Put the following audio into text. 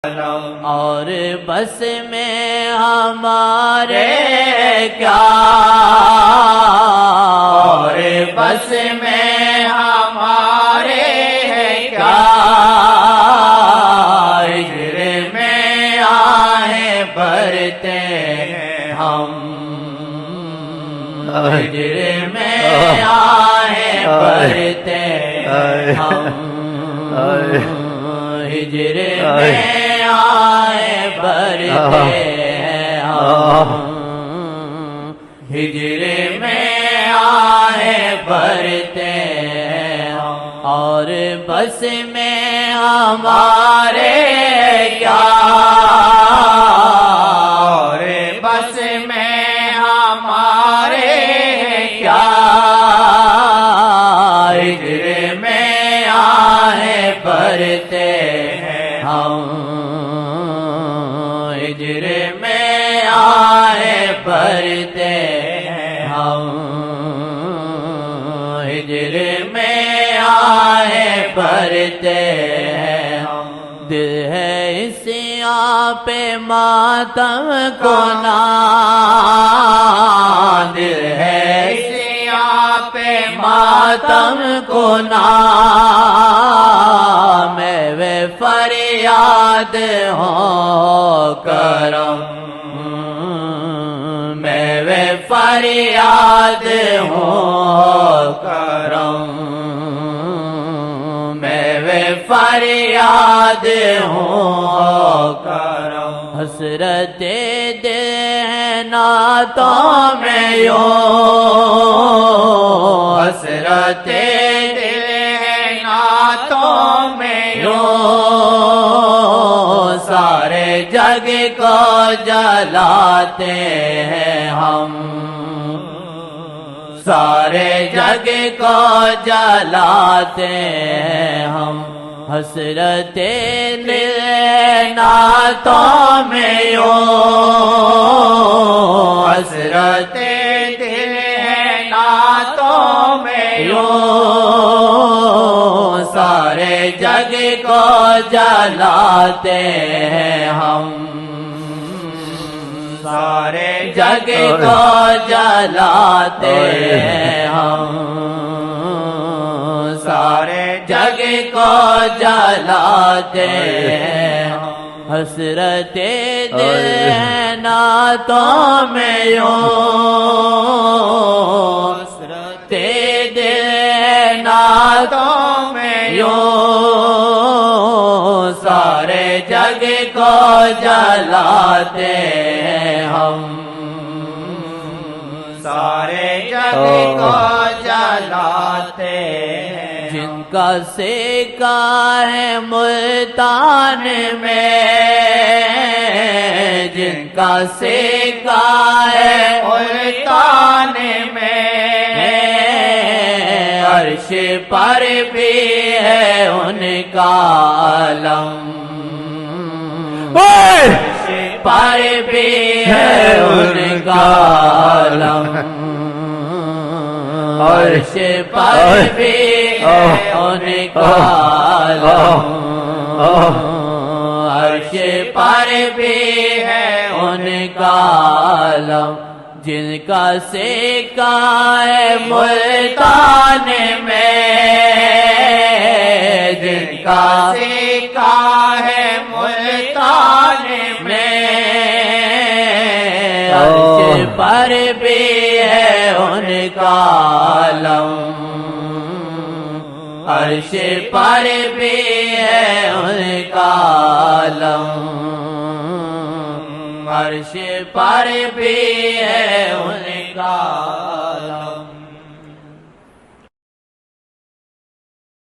اور بس میں ہمارے کیا، اور بس میں ہمارے کیا، ہجر میں آہیں بھرتے ہم، ہجر میں آہیں بھرتے ہم، ہجر میں آئے بھرتے ہیں ہم، ہجر میں آئے بھرتے ہیں ہم، اور بس میں ہمارے کیا، اور بس میں ہمارے کیا، ہجر میں آئے بھرتے ہم، ہجر میں آئے بھرتے ہم، ہجر میں آئے بھرتے ہم، دل ہے اس یہاں پہ ماتم کو نا، دل ہے اس یہاں پہ ماتم کو نا، میں فریاد ہو کرم، میں فریاد ہو کرم، میں فریاد ہو کرم، حسرت دل ہے نعتوں میں یوں، حسرت دل ہے نعتوں میں یوں، سارے جگ کو جلاتے ہیں ہم، سارے جگ کو جلاتے ہیں ہم، حسرت دل نعتوں میں یوں، حسرت دل نعتوں میں یوں، سارے جگ کو جلاتے ہیں ہم، سارے جگ کو جلاتے ہیں ہم، سارے جگ کو جلاتے ہیں ہم، حسرت دل نعتوں میں یوں، حسرت دل نعتوں میں یوں، سارے جگ کو جلاتے ہیں ہم، سارے جگ کو جلاتے ہیں، جن کا سیکا ہے ملتان میں، جن کا سیکا ہے ملتان میں، عرش پر بھی ہے ان کا علم، عرش پر بھی ہے ان کا علم، عرش پر بھی ہے ان کا علم، عرش پر بھی ہے ان کا علم، جن کا سیکا ہے ملتان میں، جن کا سیکا ہے ملتان میں، عرش پر بھی ہے ان کا علم، عرش پر بھی ہے ان کا علم، عرش پر بھی ہے ان کا